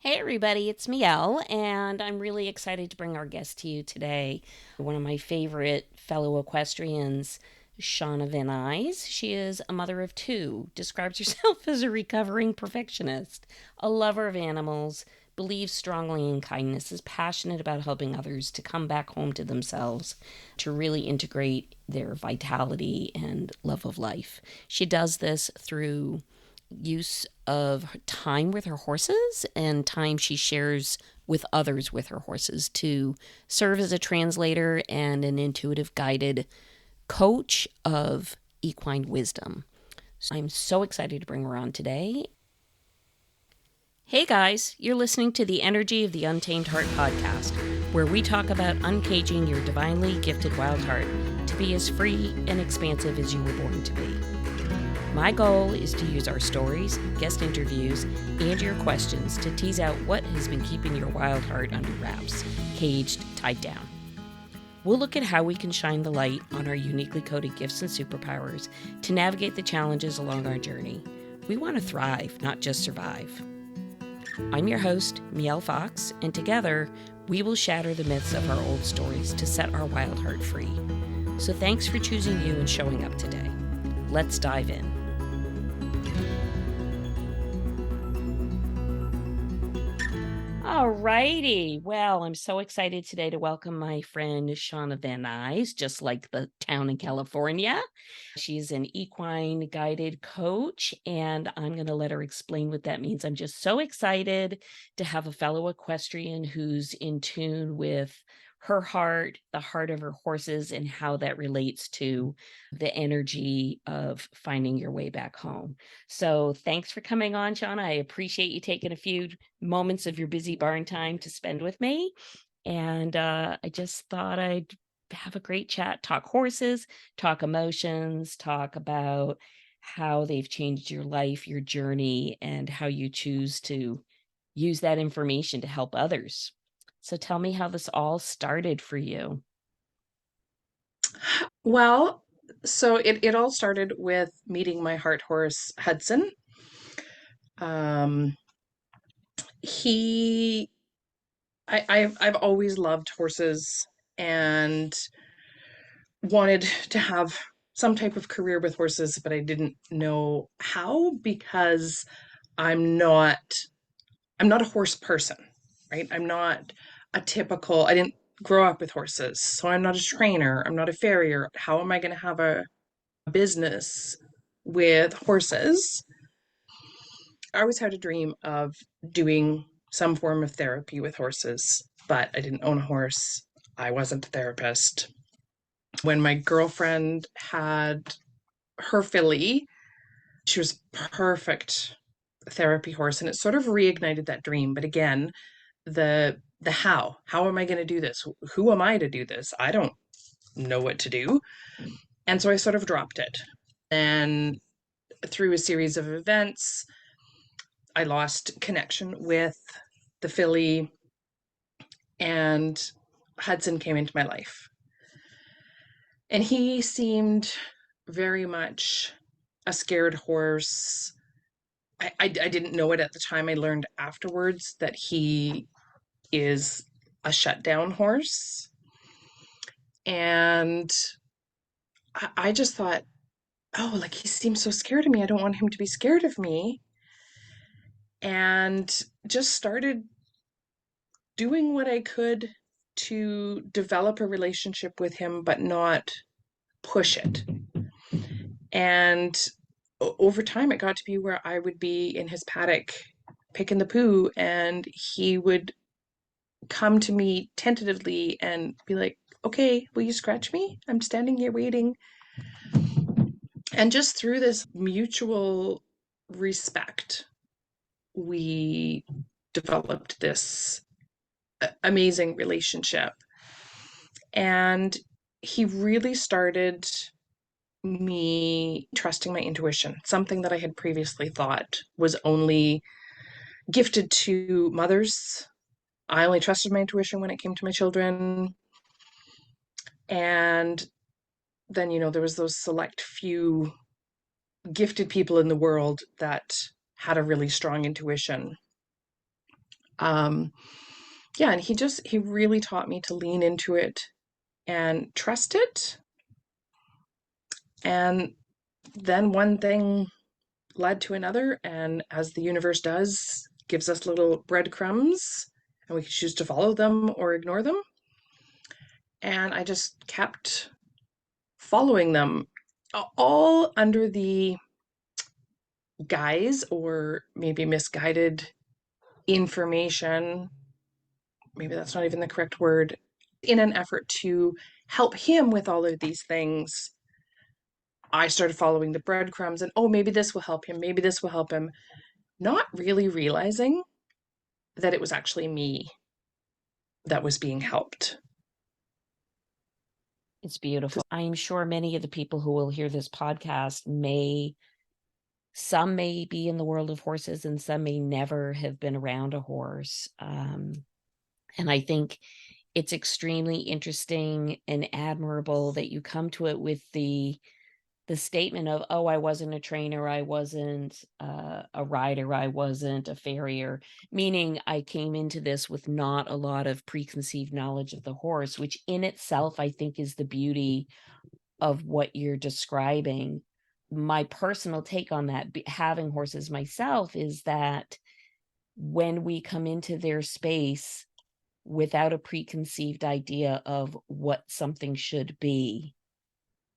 Hey everybody, it's Mielle, and I'm really excited to bring our guest to you today. One of my favorite fellow equestrians, Shawna Van Nuys. She is a mother of two, describes herself as a recovering perfectionist, a lover of animals, believes strongly in kindness, is passionate about helping others to come back home to themselves, to really integrate their vitality and love of life. She does this through use of time with her horses and time she shares with others with her horses to serve as a translator and an intuitive guided coach of equine wisdom. So I'm so excited to bring her on today. Hey guys, you're listening to the Energy of the Untamed Heart podcast, where we talk about uncaging your divinely gifted wild heart to be as free and expansive as you were born to be. My goal is to use our stories, guest interviews, and your questions to tease out what has been keeping your wild heart under wraps, caged, tied down. We'll look at how we can shine the light on our uniquely coded gifts and superpowers to navigate the challenges along our journey. We want to thrive, not just survive. I'm your host, Mielle Fox, and together we will shatter the myths of our old stories to set our wild heart free. So thanks for choosing you and showing up today. Let's dive in. All righty. Well, I'm so excited today to welcome my friend Shawna Van Nuys, just like the town in California. She's an equine guided coach, and I'm going to let her explain what that means. I'm just so excited to have a fellow equestrian who's in tune with her heart, the heart of her horses, and how that relates to the energy of finding your way back home. So thanks for coming on, Shauna. I appreciate you taking a few moments of your busy barn time to spend with me. And I just thought I'd have a great chat, talk horses, talk emotions, talk about how they've changed your life, your journey, and how you choose to use that information to help others. So tell me how this all started for you. Well, so it all started with meeting my heart horse, Hudson. Um, he, I've always loved horses and wanted to have some type of career with horses, but I didn't know how because I'm not, I'm not a horse person, right? I didn't grow up with horses, so I'm not a trainer. I'm not a farrier. How am I going to have a business with horses? I always had a dream of doing some form of therapy with horses, but I didn't own a horse. I wasn't a therapist. When my girlfriend had her filly, she was perfect therapy horse, and it sort of reignited that dream. But again, the how am I going to do this? Who am I to do this? I don't know what to do. And so I sort of dropped it. And through a series of events, I lost connection with the filly, and Hudson came into my life. And he seemed very much a scared horse. I didn't know it at the time. I learned afterwards that he is a shutdown horse. And I just thought, oh, like he seems so scared of me. I don't want him to be scared of me. And just started doing what I could to develop a relationship with him, but not push it. And over time, it got to be where I would be in his paddock picking the poo, and he would come to me tentatively and be like, okay, will you scratch me? I'm standing here waiting. And just through this mutual respect, we developed this amazing relationship. And he really started me trusting my intuition, something that I had previously thought was only gifted to mothers. I only trusted my intuition when it came to my children. And then, there was those select few gifted people in the world that had a really strong intuition. Um, yeah, and he really taught me to lean into it and trust it. And then one thing led to another, and as the universe does, gives us little breadcrumbs, and we can choose to follow them or ignore them. And I just kept following them, all under the guise or maybe misguided information. Maybe that's not even the correct word. In an effort to help him with all of these things, I started following the breadcrumbs and, oh, maybe this will help him. Maybe this will help him. Not really realizing that it was actually me that was being helped. It's beautiful. I'm sure many of the people who will hear this podcast some may be in the world of horses and some may never have been around a horse. And I think it's extremely interesting and admirable that you come to it with the statement of, oh, I wasn't a trainer, I wasn't a rider, I wasn't a farrier, meaning I came into this with not a lot of preconceived knowledge of the horse, which in itself I think is the beauty of what you're describing. My personal take on that, having horses myself, is that when we come into their space without a preconceived idea of what something should be,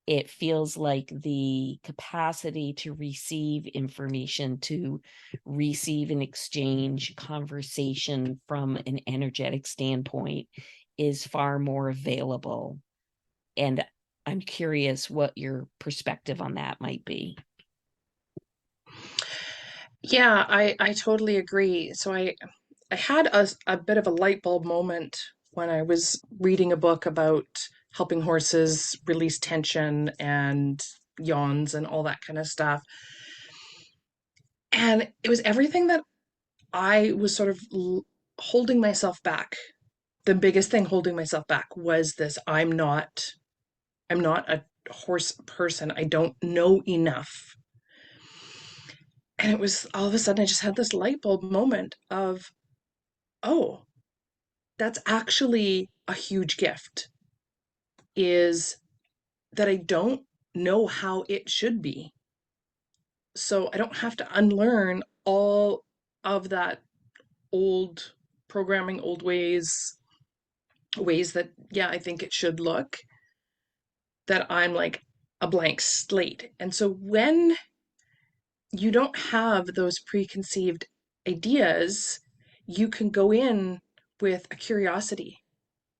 it feels like the capacity to receive information, to receive and exchange conversation from an energetic standpoint is far more available. And I'm curious what your perspective on that might be. Yeah, I totally agree. So I had a bit of a light bulb moment when I was reading a book about helping horses release tension and yawns and all that kind of stuff. And it was everything that I was sort of holding myself back. The biggest thing holding myself back was this: I'm not a horse person. I don't know enough. And it was all of a sudden I just had this light bulb moment of, oh, that's actually a huge gift, is that I don't know how it should be. So I don't have to unlearn all of that old programming, old ways that, yeah, I think it should look, that I'm like a blank slate. And so when you don't have those preconceived ideas, you can go in with a curiosity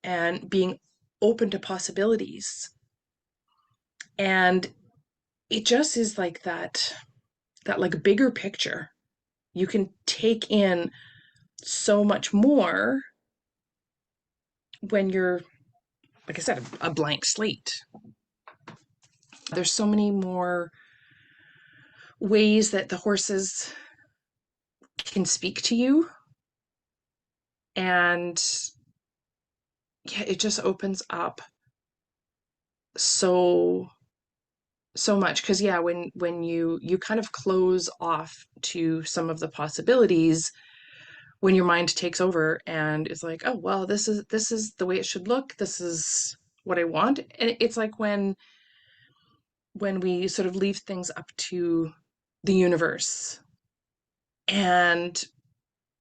and being open to possibilities. And it just is like that like bigger picture. You can take in so much more when you're, like I said, a blank slate. There's so many more ways that the horses can speak to you. And yeah, it just opens up so so much. Because yeah, when you kind of close off to some of the possibilities, when your mind takes over and it's like, oh well, this is the way it should look, this is what I want. And it's like when we sort of leave things up to the universe and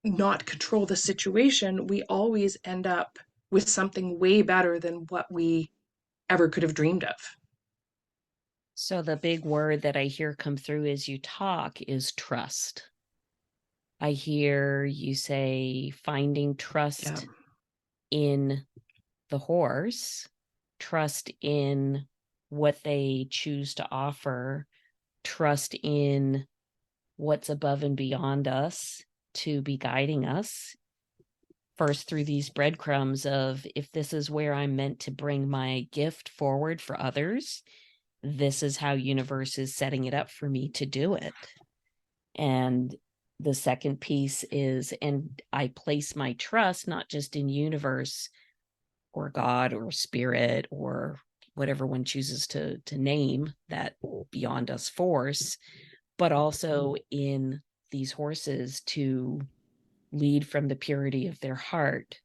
not control the situation, we always end up with something way better than what we ever could have dreamed of. So the big word that I hear come through as you talk is trust. I hear you say finding Yeah. trust in the horse, trust in what they choose to offer, trust in what's above and beyond us to be guiding us. First, through these breadcrumbs of, if this is where I'm meant to bring my gift forward for others, this is how universe is setting it up for me to do it. And the second piece is, and I place my trust not just in universe or God or spirit or whatever one chooses to name that beyond us force, but also in these horses to lead from the purity of their heart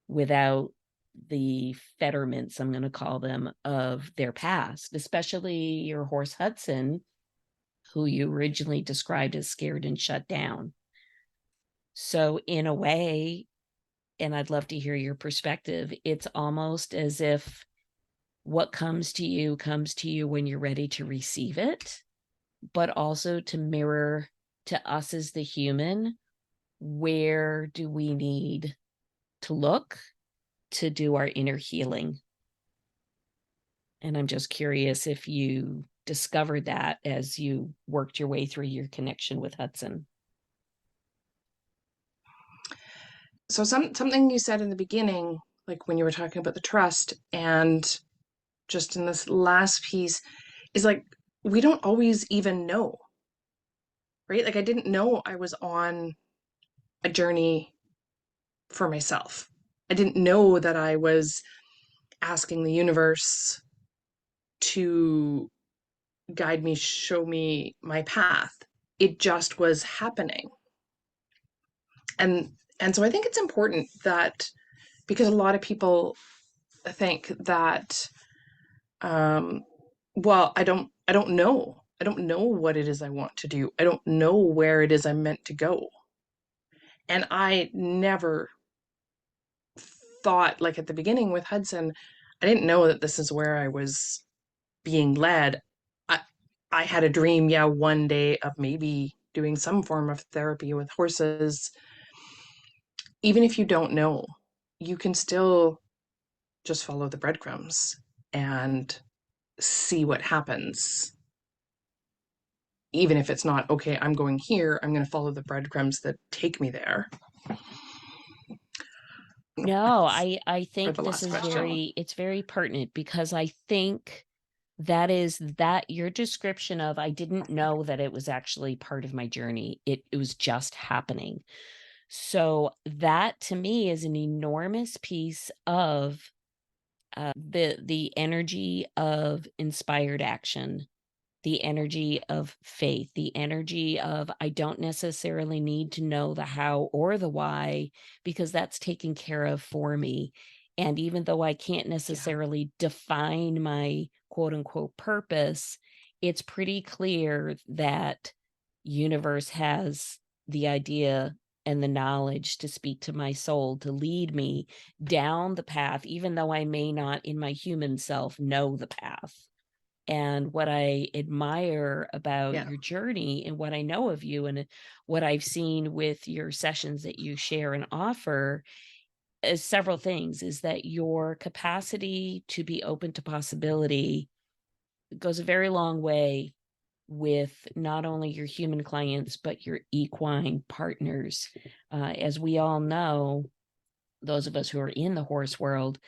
without the fetterments, I'm going to call them, of their past, especially your horse Hudson, who you originally described as scared and shut down. So, in a way, and I'd love to hear your perspective, it's almost as if what comes to you when you're ready to receive it, but also to mirror to us as the human, where do we need to look to do our inner healing? And I'm just curious if you discovered that as you worked your way through your connection with Hudson. So something you said in the beginning, like when you were talking about the trust, and just in this last piece, is like we don't always even know, right? Like I didn't know I was on a journey for myself. I didn't know that I was asking the universe to guide me, show me my path. It just was happening. And and so I think it's important that, because a lot of people think that, um well, I don't know. I don't know what it is I want to do. I don't know where it is I'm meant to go. And I never thought, like at the beginning with Hudson, I didn't know that this is where I was being led. I I had a dream, yeah, one day of maybe doing some form of therapy with horses. Even if you don't know, you can still just follow the breadcrumbs and see what happens. Even if it's not, okay, I'm going here, I'm going to follow the breadcrumbs that take me there. No, I For think the this last is question. it's very pertinent because I think that is that your description of I didn't know that it was actually part of my journey. It was just happening. So that to me is an enormous piece of the energy of inspired action, the energy of faith, the energy of I don't necessarily need to know the how or the why because that's taken care of for me. And even though I can't Yeah. necessarily define my quote unquote purpose, it's pretty clear that universe has the idea and the knowledge to speak to my soul, to lead me down the path, even though I may not in my human self know the path. And what I admire about Yeah. your journey and what I know of you and what I've seen with your sessions that you share and offer is several things is that your capacity to be open to possibility goes a very long way with not only your human clients, but your equine partners. As we all know, those of us who are in the horse world,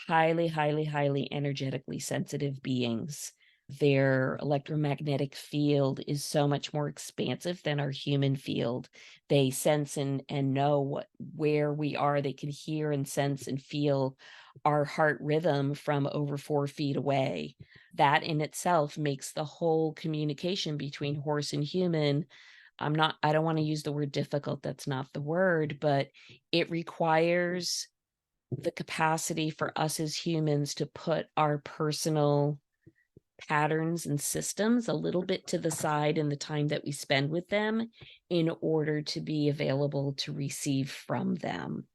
highly, highly, highly energetically sensitive beings. Their electromagnetic field is so much more expansive than our human field. They sense and know where we are. They can hear and sense and feel our heart rhythm from over 4 feet away. That in itself makes the whole communication between horse and human. I don't want to use the word difficult. That's not the word, but it requires the capacity for us as humans to put our personal patterns and systems a little bit to the side in the time that we spend with them in order to be available to receive from them.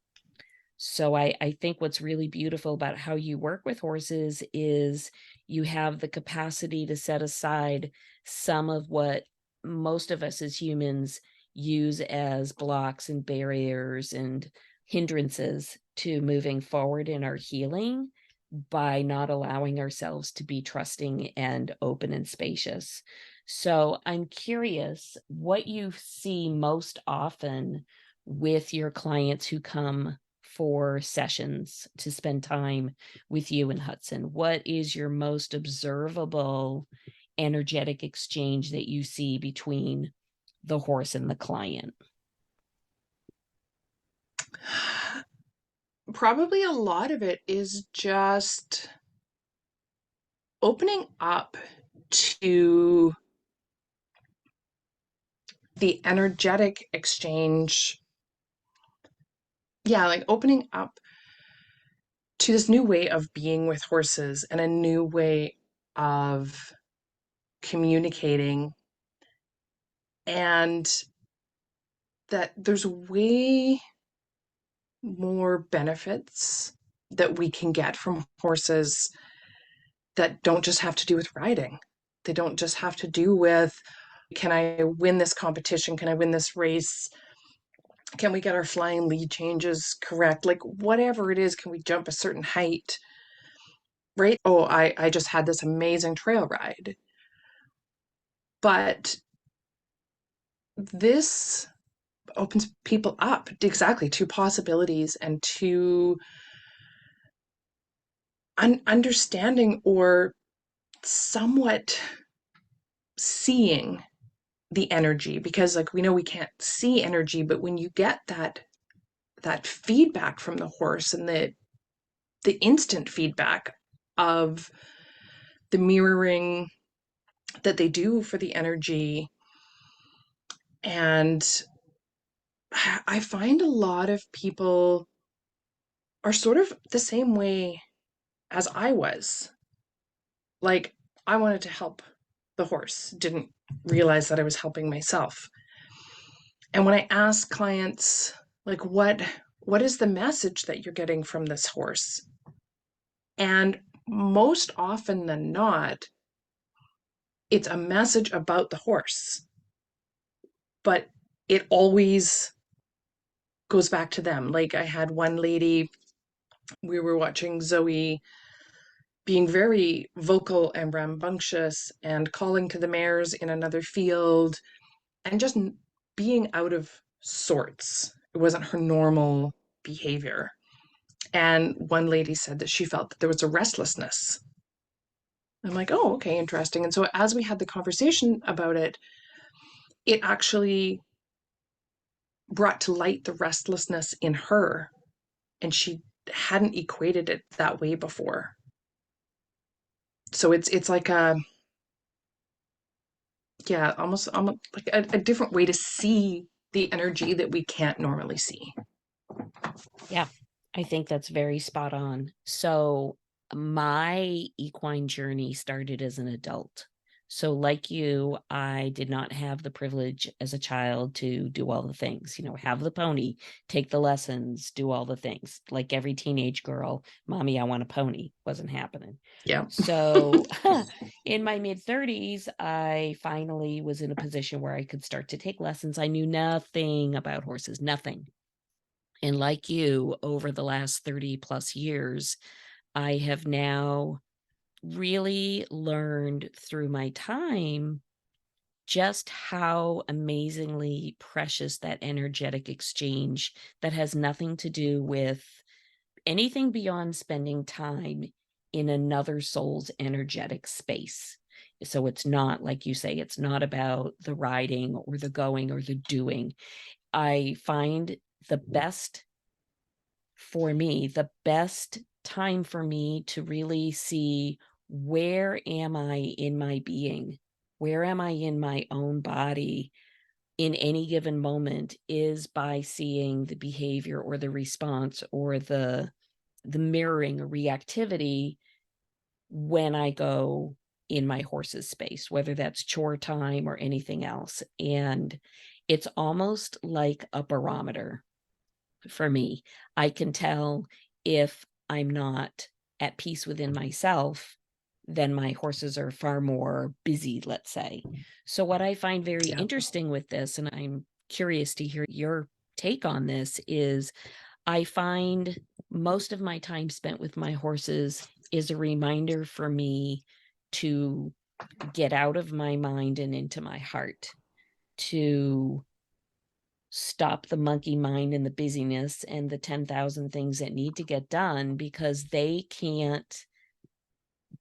So I think what's really beautiful about how you work with horses is you have the capacity to set aside some of what most of us as humans use as blocks and barriers and hindrances to moving forward in our healing by not allowing ourselves to be trusting and open and spacious. So I'm curious what you see most often with your clients who come for sessions to spend time with you and Hudson. What is your most observable energetic exchange that you see between the horse and the client? Probably a lot of it is just opening up to the energetic exchange yeah, like opening up to this new way of being with horses and a new way of communicating, and that there's way more benefits that we can get from horses that don't just have to do with riding. They don't just have to do with, can I win this competition? Can I win this race? Can we get our flying lead changes correct? Like whatever it is, can we jump a certain height? Right? Oh, I just had this amazing trail ride. But this opens people up exactly to possibilities and to understanding or somewhat seeing the energy, because like we know we can't see energy, but when you get that feedback from the horse and the instant feedback of the mirroring that they do for the energy. And I find a lot of people are sort of the same way as I was. Like, I wanted to help the horse, didn't realize that I was helping myself. And when I ask clients, like, what is the message that you're getting from this horse? And most often than not, it's a message about the horse, but it always goes back to them. Like I had one lady, we were watching Zoe being very vocal and rambunctious and calling to the mares in another field and just being out of sorts. It wasn't her normal behavior. And one lady said that she felt that there was a restlessness. I'm like, oh, okay, interesting. And so as we had the conversation about it, it actually brought to light the restlessness in her. And she hadn't equated it that way before. So it's like a, yeah, almost like a different way to see the energy that we can't normally see. Yeah, I think that's very spot on. So, my equine journey started as an adult. So, like you, I did not have the privilege as a child to do all the things, have the pony, take the lessons, do all the things. Like every teenage girl, mommy, I want a pony, wasn't happening. Yeah. So, in my mid 30s, I finally was in a position where I could start to take lessons. I knew nothing about horses, nothing. And like you, over the last 30 plus years, I have now really learned through my time just how amazingly precious that energetic exchange that has nothing to do with anything beyond spending time in another soul's energetic space. So it's not, like you say, it's not about the riding or the going or the doing. I find the best for me, the best time for me to really see, where am I in my being? Where am I in my own body in any given moment, is by seeing the behavior or the response or the mirroring or reactivity when I go in my horse's space, whether that's chore time or anything else. And it's almost like a barometer for me. I can tell if I'm not at peace within myself, then my horses are far more busy, let's say. So, what I find very Yeah. interesting with this, and I'm curious to hear your take on this, is I find most of my time spent with my horses is a reminder for me to get out of my mind and into my heart, to stop the monkey mind and the busyness and the 10,000 things that need to get done, because they can't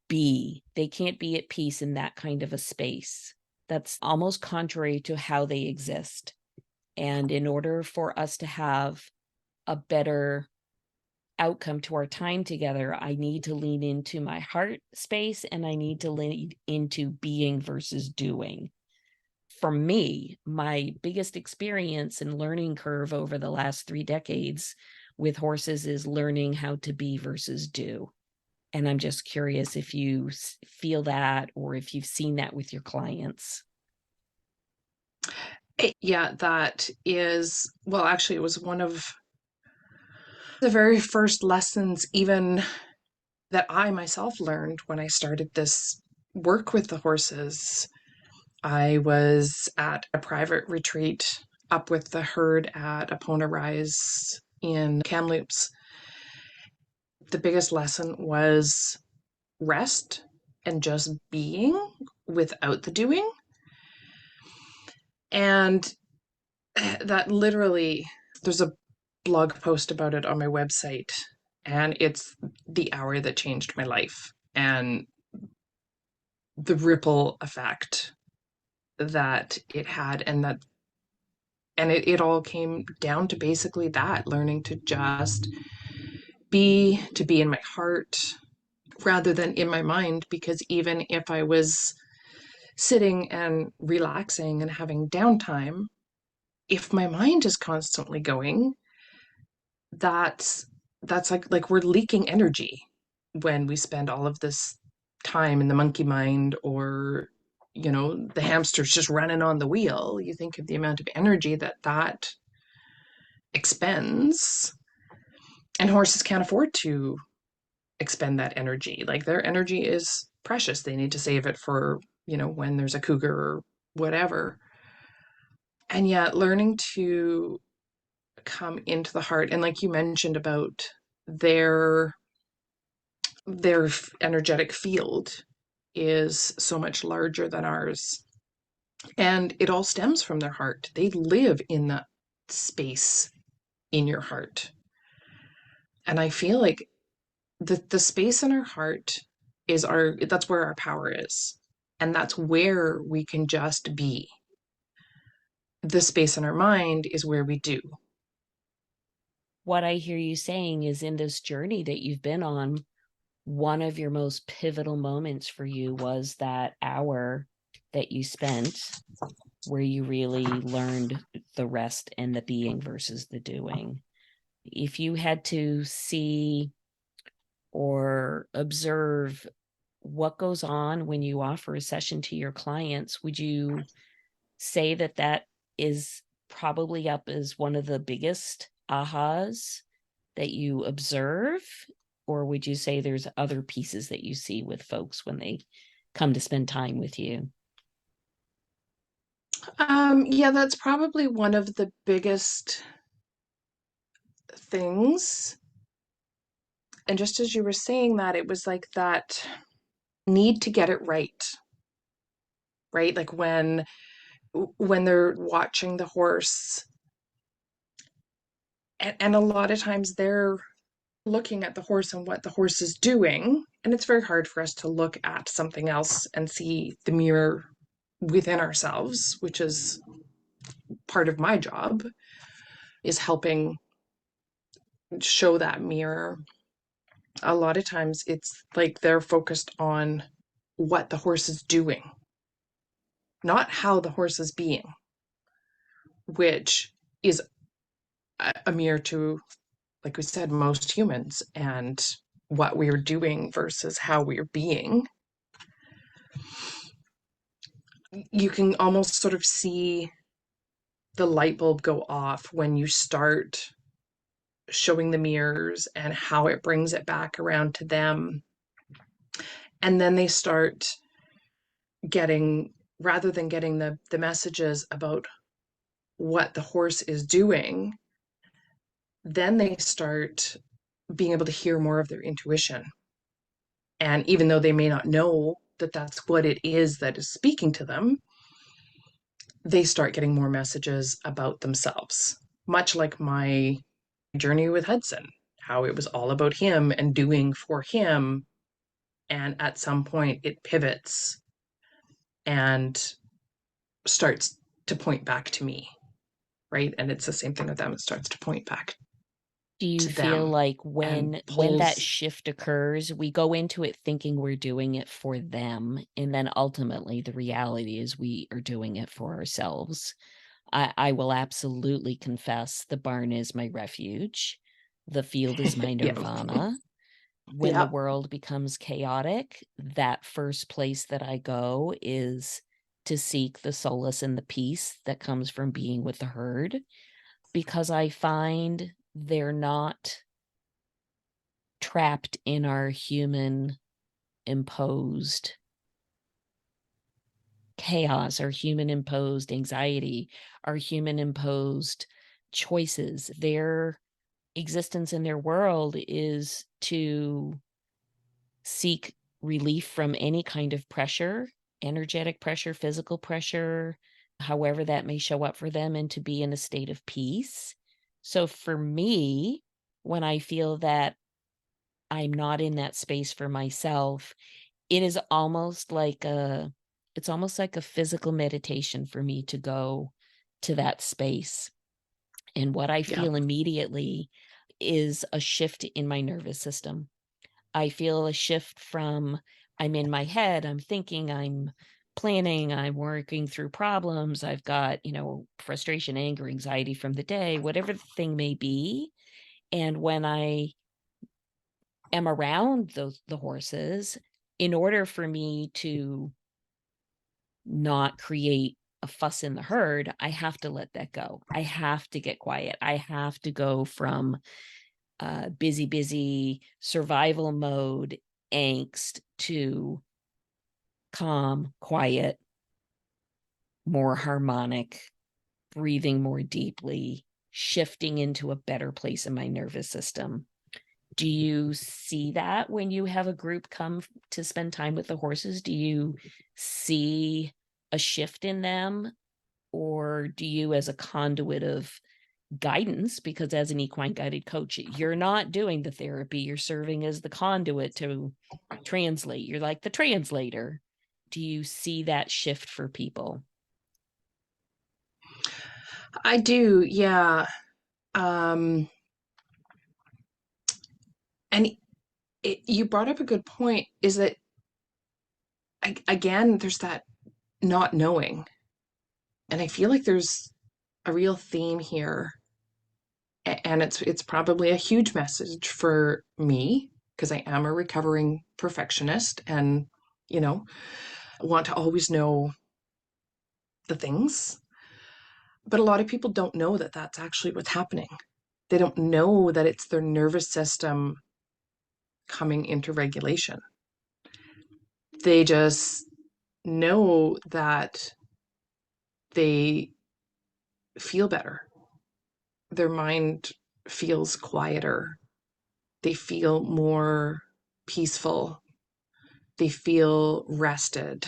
be at peace in that kind of a space. That's almost contrary to how they exist. And in order for us to have a better outcome to our time together, I need to lean into my heart space and I need to lean into being versus doing. For me, my biggest experience and learning curve over the last 3 decades with horses is learning how to be versus do. And I'm just curious if you feel that or if you've seen that with your clients. Yeah, that is, well, actually, it was one of the very first lessons, even that I myself learned when I started this work with the horses. I was at a private retreat up with the herd at Epona Rise in Kamloops. The biggest lesson was rest and just being without the doing. And that literally, there's a blog post about it on my website, and it's the hour that changed my life and the ripple effect that it had, and it all came down to basically that, learning to just to be in my heart rather than in my mind, because even if I was sitting and relaxing and having downtime, if my mind is constantly going, that's like we're leaking energy when we spend all of this time in the monkey mind, or the hamster's just running on the wheel. You think of the amount of energy that expends, and horses can't afford to expend that energy. Like, their energy is precious. They need to save it for when there's a cougar or whatever. And yet learning to come into the heart, and like you mentioned about their their energetic field is so much larger than ours, and it all stems from their heart. They live in that space in your heart. And I feel like the space in our heart is our that's where our power is, and that's where we can just be. The space in our mind is where we do. What I hear you saying is in this journey that you've been on, one of your most pivotal moments for you was that hour that you spent where you really learned the rest and the being versus the doing. If you had to see or observe what goes on when you offer a session to your clients, would you say that that is probably up as one of the biggest ahas that you observe? Or would you say there's other pieces that you see with folks when they come to spend time with you? Yeah, that's probably one of the biggest things. And just as you were saying that, it was like that need to get it right, right? Like when they're watching the horse, and a lot of times they're looking at the horse and what the horse is doing, and it's very hard for us to look at something else and see the mirror within ourselves, which is part of my job, is helping show that mirror. A lot of times it's like they're focused on what the horse is doing, not how the horse is being, which is a mirror to, like we said, most humans, and what we're doing versus how we're being. You can almost sort of see the light bulb go off when you start showing the mirrors and how it brings it back around to them. And then they start getting, rather than getting the messages about what the horse is doing, then they start being able to hear more of their intuition. And even though they may not know that that's what it is that is speaking to them, they start getting more messages about themselves. Much like my journey with Hudson, how it was all about him and doing for him. And at some point, it pivots and starts to point back to me, right? And it's the same thing with them. It starts to point back Do you to feel them like and when that pulls. shift occurs, we go into it thinking we're doing it for them, and then ultimately the reality is we are doing it for ourselves? I will absolutely confess the barn is my refuge. The field is my Yeah. nirvana. When the Yeah. world becomes chaotic, that first place that I go is to seek the solace and the peace that comes from being with the herd, because I find they're not trapped in our human imposed chaos, our human imposed anxiety, our human imposed choices. Their existence in their world is to seek relief from any kind of pressure, energetic pressure, physical pressure, however that may show up for them, and to be in a state of peace. So for me, when I feel that I'm not in that space for myself, it is almost like a it's almost like a physical meditation for me to go to that space. And what I Yeah. feel immediately is a shift in my nervous system. I feel a shift from I'm in my head, I'm thinking, I'm planning, I'm working through problems, I've got, frustration, anger, anxiety from the day, whatever the thing may be. And when I am around the horses, in order for me to not create a fuss in the herd, I have to let that go. I have to get quiet. I have to go from busy, busy survival mode angst to calm, quiet, more harmonic, breathing more deeply, shifting into a better place in my nervous system. Do you see that when you have a group come to spend time with the horses? Do you see a shift in them? Or do you, as a conduit of guidance, because as an equine guided coach, you're not doing the therapy, you're serving as the conduit to translate. You're like the translator. Do you see that shift for people? I do. Yeah. Um, and you brought up a good point is that, again, there's that not knowing. And I feel like there's a real theme here. And it's probably a huge message for me because I am a recovering perfectionist and, you know, want to always know the things. But a lot of people don't know that that's actually what's happening. They don't know that it's their nervous system coming into regulation. They just know that they feel better. Their mind feels quieter. They feel more peaceful. They feel rested.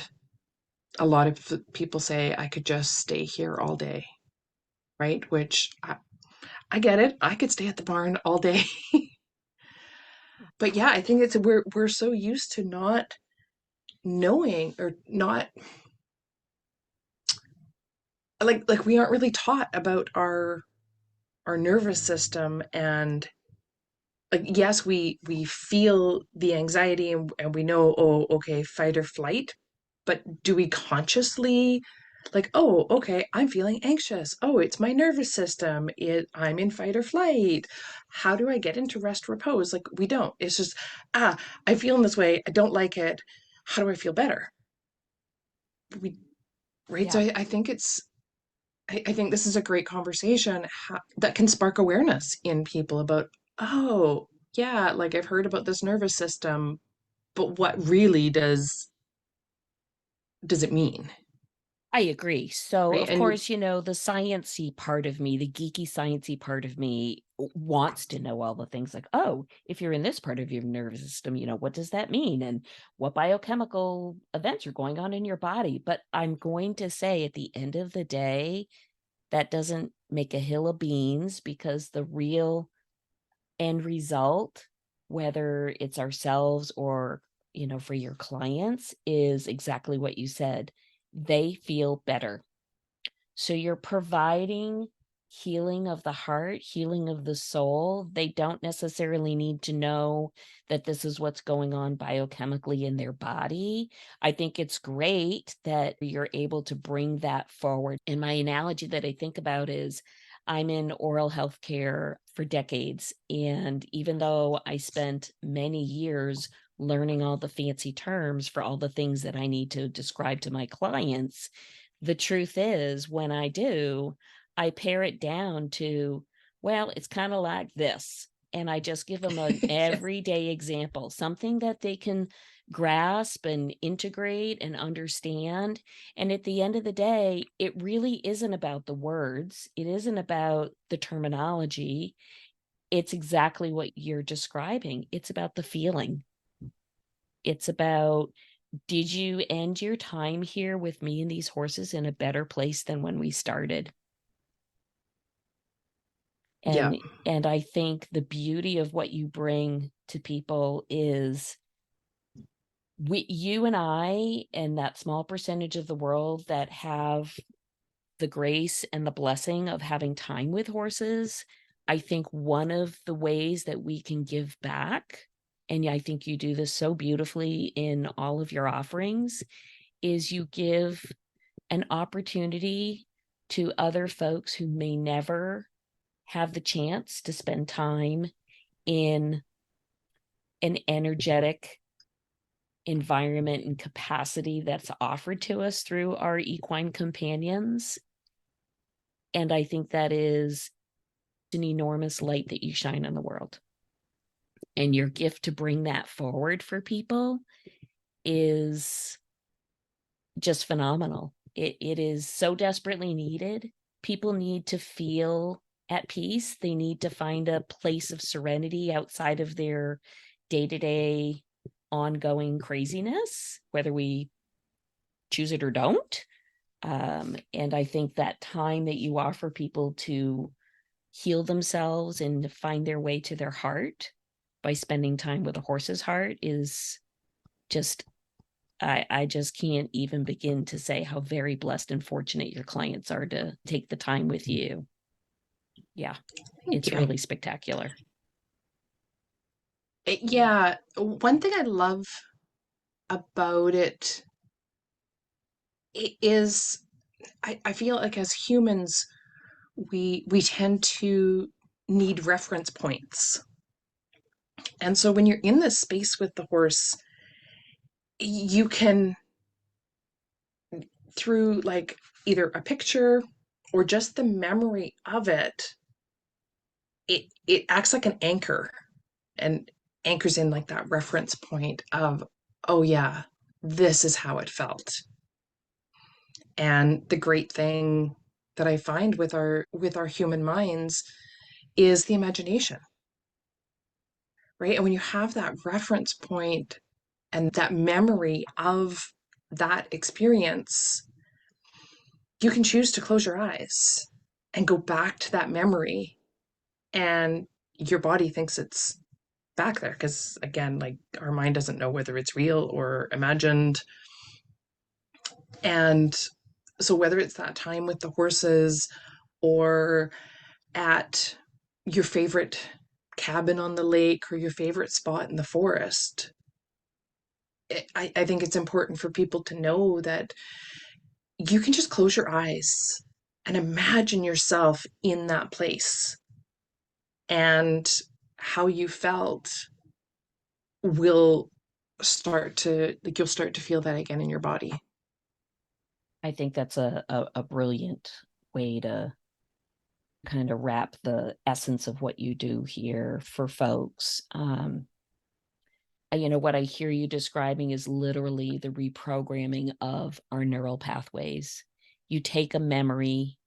A lot of people say, I could just stay here all day, right? Which I get it. I could stay at the barn all day. But yeah, I think it's we're so used to not knowing or not like we aren't really taught about our nervous system and like yes we feel the anxiety and we know, oh, okay, fight or flight, but do we consciously like, oh, okay, I'm feeling anxious, oh, it's my nervous system, I'm in fight or flight, how do I get into rest repose? Like we don't, it's just, I'm feeling this way, I don't like it, how do I feel better? We Right, so Yeah, I think I think this is a great conversation that can spark awareness in people about, oh, yeah, like I've heard about this nervous system, but what really does it mean? I agree. So, Right. of And course, the sciencey part of me, the geeky sciencey part of me wants to know all the things like, oh, if you're in this part of your nervous system, what does that mean? And what biochemical events are going on in your body? But I'm going to say at the end of the day, that doesn't make a hill of beans, because the real end result, whether it's ourselves or, for your clients, is exactly what you said. They feel better. So you're providing healing of the heart, healing of the soul. They don't necessarily need to know that this is what's going on biochemically in their body. I think it's great that you're able to bring that forward. And my analogy that I think about is I'm in oral health care for decades. And even though I spent many years learning all the fancy terms for all the things that I need to describe to my clients, the truth is, when I do, I pare it down to, well, it's kind of like this. And I just give them an Yeah. everyday example, something that they can grasp and integrate and understand. And at the end of the day, it really isn't about the words, it isn't about the terminology. It's exactly what you're describing. It's about the feeling. It's about, did you end your time here with me and these horses in a better place than when we started? Yeah. And I think the beauty of what you bring to people is, you and I and that small percentage of the world that have the grace and the blessing of having time with horses, I think one of the ways that we can give back, and I think you do this so beautifully in all of your offerings, is you give an opportunity to other folks who may never have the chance to spend time in an energetic environment and capacity that's offered to us through our equine companions. And I think that is an enormous light that you shine on the world. And your gift to bring that forward for people is just phenomenal. It is so desperately needed. People need to feel at peace. They need to find a place of serenity outside of their day-to-day ongoing craziness, whether we choose it or don't. And I think that time that you offer people to heal themselves and find their way to their heart by spending time with a horse's heart is just, I just can't even begin to say how very blessed and fortunate your clients are to take the time with you. Yeah, Thank it's you. really spectacular. Yeah. One thing I love about it is I feel like as humans, we tend to need reference points. And so when you're in this space with the horse, you can, through like either a picture or just the memory of it, it acts like an anchor and anchors in like that reference point of, oh yeah, this is how it felt. And the great thing that I find with our human minds is the imagination, right? And when you have that reference point and that memory of that experience, you can choose to close your eyes and go back to that memory, and your body thinks it's back there because, again, like our mind doesn't know whether it's real or imagined. And so whether it's that time with the horses or at your favorite cabin on the lake or your favorite spot in the forest, I think it's important for people to know that you can just close your eyes and imagine yourself in that place, and how you felt will start to, like, you'll start to feel that again in your body. I think that's a brilliant way to kind of wrap the essence of what you do here for folks. What I hear you describing is literally the reprogramming of our neural pathways. You take a memory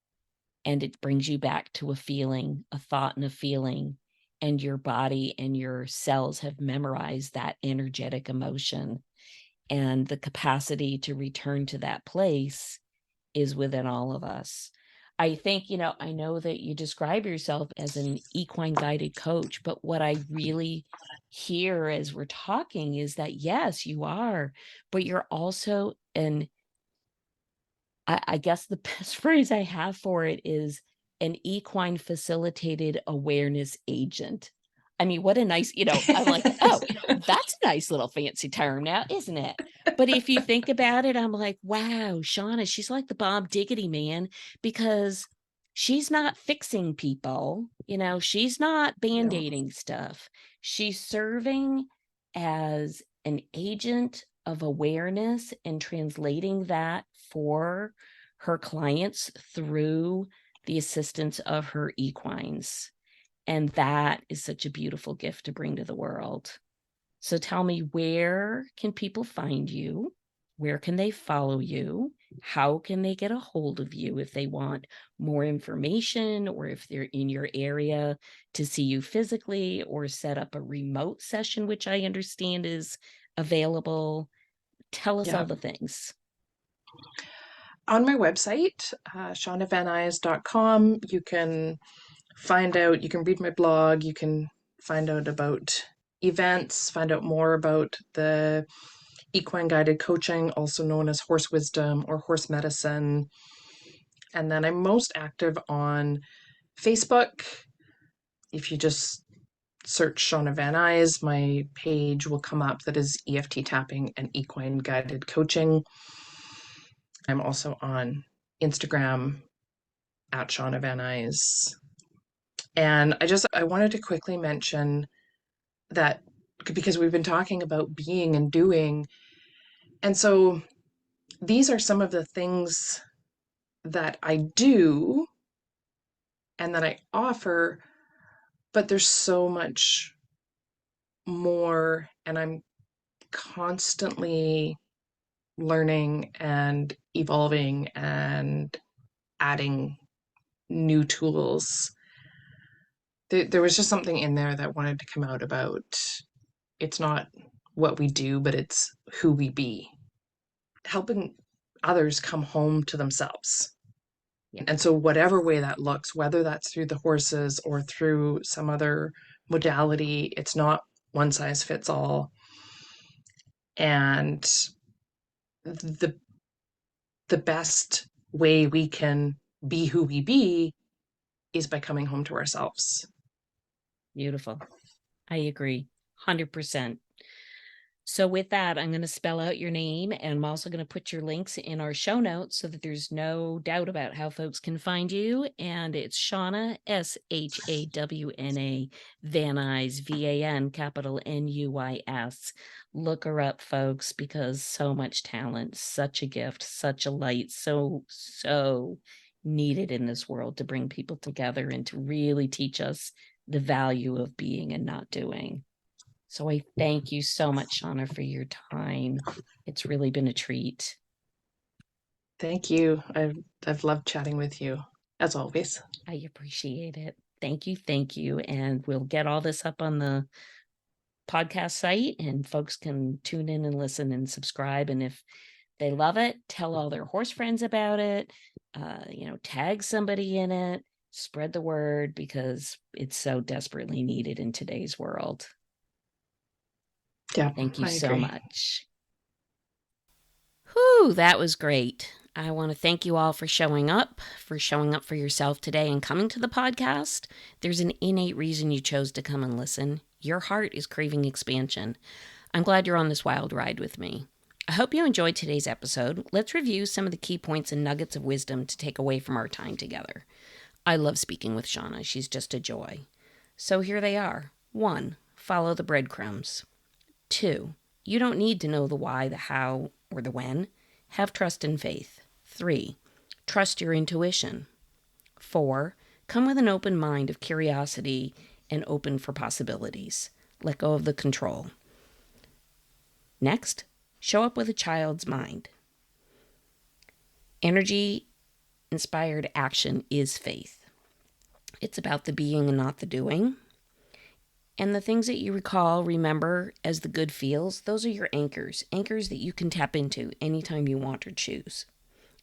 and it brings you back to a feeling, a thought and a feeling, and your body and your cells have memorized that energetic emotion. And the capacity to return to that place is within all of us. I think, I know that you describe yourself as an equine guided coach, but what I really hear as we're talking is that yes, you are, but you're also an, I guess the best phrase I have for it is an equine facilitated awareness agent. I mean, what a nice, I'm like, oh, that's a nice little fancy term now, isn't it? But if you think about it, I'm like, wow, Shawna, she's like the Bob Diggity man, because she's not fixing people, she's not No. band-aiding stuff. She's serving as an agent of awareness and translating that for her clients through the assistance of her equines. And that is such a beautiful gift to bring to the world. So tell me, where can people find you? Where can they follow you? How can they get a hold of you if they want more information, or if they're in your area to see you physically or set up a remote session, which I understand is available? Tell us all Yeah. the things. On my website, shawnavannuys.com, you can read my blog, you can find out about events, find out more about the equine guided coaching, also known as horse wisdom or horse medicine. And then I'm most active on Facebook. If you just search Shawna Van Nuys, my page will come up that is EFT tapping and equine guided coaching. I'm also on Instagram at Shawna Van Nuys. And I wanted to quickly mention that because we've been talking about being and doing. And so these are some of the things that I do and that I offer, but there's so much more, and I'm constantly learning and evolving and adding new tools. There was just something in there that wanted to come out about it's not what we do, but it's who we be, helping others come home to themselves. And so, whatever way that looks, whether that's through the horses or through some other modality, it's not one size fits all. And the the best way we can be who we be is by coming home to ourselves. Beautiful. I agree. 100%. So with that, I'm going to spell out your name, and I'm also going to put your links in our show notes so that there's no doubt about how folks can find you. And it's Shawna, Shawna, Van Nuys, VAN, capital Nuys. Look her up, folks, because so much talent, such a gift, such a light, so needed in this world to bring people together and to really teach us the value of being and not doing. So I thank you so much, Shawna, for your time. It's really been a treat. Thank you. I've loved chatting with you, as always. I appreciate it. Thank you. Thank you. And we'll get all this up on the podcast site, and folks can tune in and listen and subscribe. And if they love it, tell all their horse friends about it. Tag somebody in it, spread the word, because it's so desperately needed in today's world. Yeah, Thank you I so agree. much. Whew, that was great. I want to thank you all for showing up for yourself today and coming to the podcast. There's an innate reason you chose to come and listen. Your heart is craving expansion. I'm glad you're on this wild ride with me. I hope you enjoyed today's episode. Let's review some of the key points and nuggets of wisdom to take away from our time together. I love speaking with Shawna. She's just a joy. So here they are. 1. Follow the breadcrumbs. 2. You don't need to know the why, the how, or the when. Have trust and faith. 3. Trust your intuition. 4. Come with an open mind of curiosity and open for possibilities. Let go of the control. Next, show up with a child's mind. Energy inspired action is faith. It's about the being and not the doing. And the things that you remember as the good feels, those are your anchors that you can tap into anytime you want or choose.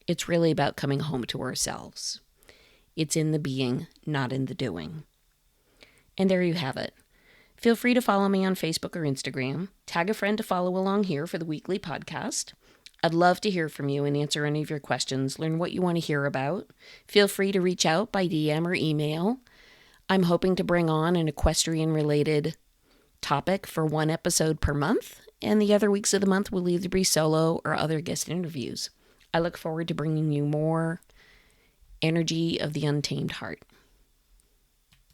It's really about coming home to ourselves. It's in the being, not in the doing. And there you have it. Feel free to follow me on Facebook or Instagram. Tag a friend to follow along here for the weekly podcast. I'd love to hear from you and answer any of your questions, learn what you want to hear about. Feel free to reach out by DM or email. I'm hoping to bring on an equestrian-related topic for one episode per month, and the other weeks of the month will either be solo or other guest interviews. I look forward to bringing you more energy of the untamed heart.